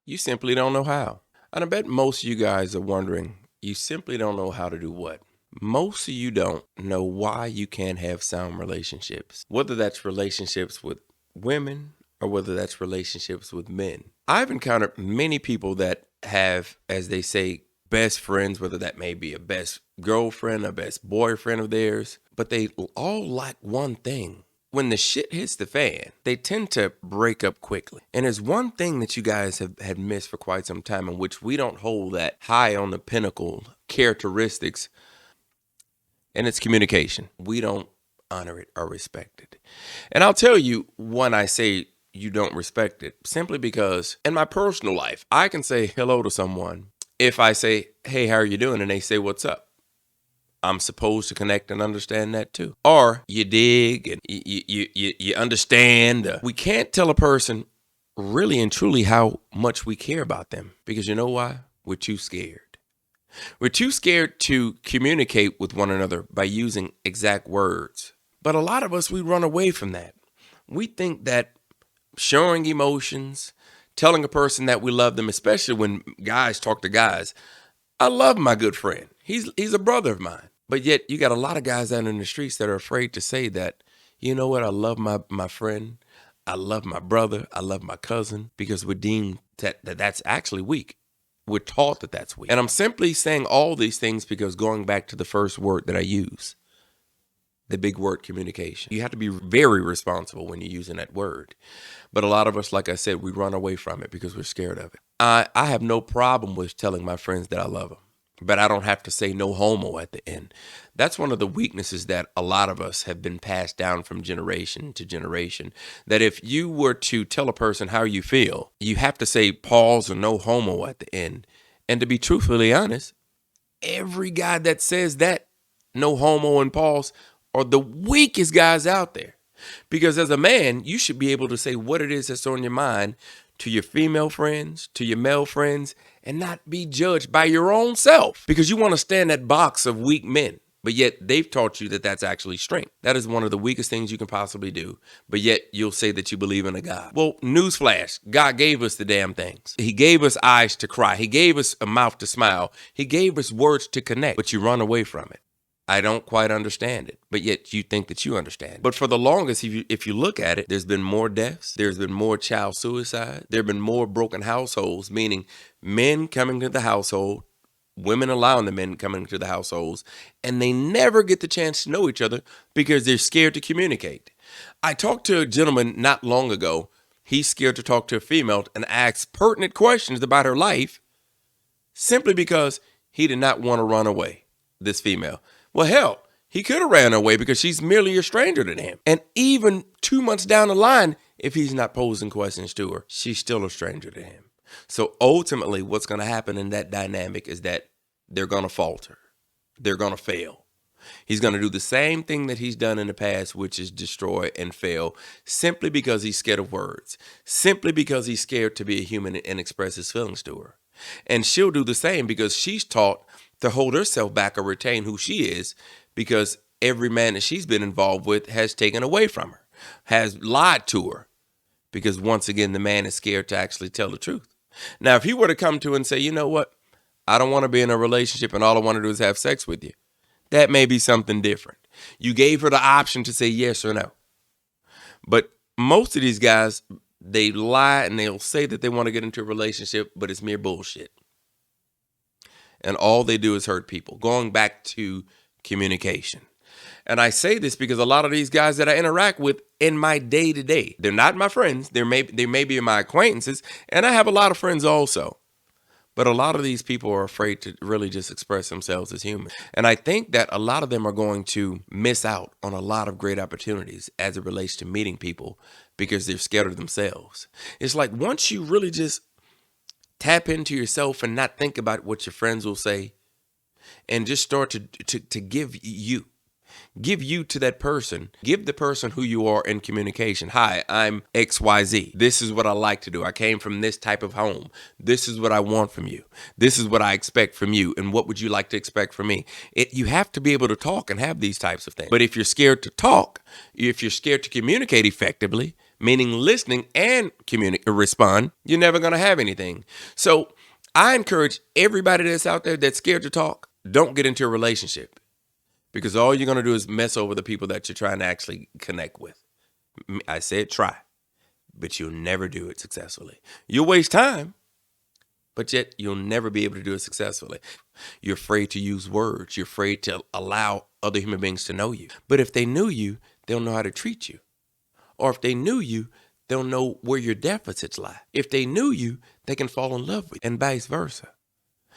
You simply don't know how. And I bet most of you guys are wondering, you simply don't know how to do what? Most of you don't know why you can't have sound relationships, whether that's relationships with women or whether that's relationships with men. I've encountered many people that have, as they say, best friends, whether that may be a best girlfriend, a best boyfriend of theirs, but they all lack one thing. When the shit hits the fan, they tend to break up quickly. And there's one thing that you guys have had missed for quite some time, in which we don't hold that high on the pinnacle characteristics, and it's communication. We don't honor it or respect it. And I'll tell you when I say you don't respect it, simply because in my personal life, I can say hello to someone. If I say, hey, how are you doing? And they say, what's up? I'm supposed to connect and understand that too. Or you dig and you understand. We can't tell a person really and truly how much we care about them, because you know why? We're too scared. We're too scared to communicate with one another by using exact words. But a lot of us, we run away from that. We think that showing emotions, telling a person that we love them, especially when guys talk to guys. I love my good friend. He's a brother of mine. But yet you got a lot of guys out in the streets that are afraid to say that, you know what, I love my friend. I love my brother. I love my cousin, because we're deemed that that's actually weak. We're taught that that's weak. And I'm simply saying all these things because going back to the first word that I use, the big word communication. You have to be very responsible when you're using that word. But a lot of us, like I said, we run away from it because we're scared of it. I have no problem with telling my friends that I love them, but I don't have to say no homo at the end. That's one of the weaknesses that a lot of us have been passed down from generation to generation. That if you were to tell a person how you feel, you have to say pause or no homo at the end. And to be truthfully honest, every guy that says that, no homo and pause, are the weakest guys out there. Because as a man, you should be able to say what it is that's on your mind to your female friends, to your male friends, and not be judged by your own self. Because you want to stay in that box of weak men, but yet they've taught you that that's actually strength. That is one of the weakest things you can possibly do, but yet you'll say that you believe in a God. Well, newsflash, God gave us the damn things. He gave us eyes to cry. He gave us a mouth to smile. He gave us words to connect, but you run away from it. I don't quite understand it, but yet you think that you understand. But for the longest, if you look at it, there's been more deaths, there's been more child suicide, there have been more broken households, meaning men coming to the household, women allowing the men coming to the households, and they never get the chance to know each other because they're scared to communicate. I talked to a gentleman not long ago. He's scared to talk to a female and ask pertinent questions about her life simply because he did not want to run away, this female. Well, hell, he could have ran away because she's merely a stranger to him. And even 2 months down the line, if he's not posing questions to her, she's still a stranger to him. So ultimately, what's going to happen in that dynamic is that they're going to falter. They're going to fail. He's going to do the same thing that he's done in the past, which is destroy and fail, simply because he's scared of words, simply because he's scared to be a human and express his feelings to her. And she'll do the same because she's taught to hold herself back or retain who she is, because every man that she's been involved with has taken away from her, has lied to her, because once again, the man is scared to actually tell the truth. Now, if he were to come to her and say, you know what, I don't want to be in a relationship and all I want to do is have sex with you, that may be something different. You gave her the option to say yes or no. But most of these guys, they lie and they'll say that they want to get into a relationship, but it's mere bullshit. And all they do is hurt people. Going back to communication. And I say this because a lot of these guys that I interact with in my day-to-day, they're not my friends. They may be my acquaintances. And I have a lot of friends also. But a lot of these people are afraid to really just express themselves as humans. And I think that a lot of them are going to miss out on a lot of great opportunities as it relates to meeting people because they're scared of themselves. It's like once you really just tap into yourself and not think about what your friends will say, and just start to give you to that person. Give the person who you are in communication. Hi, I'm XYZ. This is what I like to do. I came from this type of home. This is what I want from you. This is what I expect from you. And what would you like to expect from me? You have to be able to talk and have these types of things. But if you're scared to talk, if you're scared to communicate effectively, meaning listening and respond, you're never going to have anything. So I encourage everybody that's out there that's scared to talk, don't get into a relationship, because all you're going to do is mess over the people that you're trying to actually connect with. I said try, but you'll never do it successfully. You'll waste time, but yet you'll never be able to do it successfully. You're afraid to use words. You're afraid to allow other human beings to know you. But if they knew you, they'll know how to treat you. Or if they knew you, they'll know where your deficits lie. If they knew you, they can fall in love with you, and vice versa.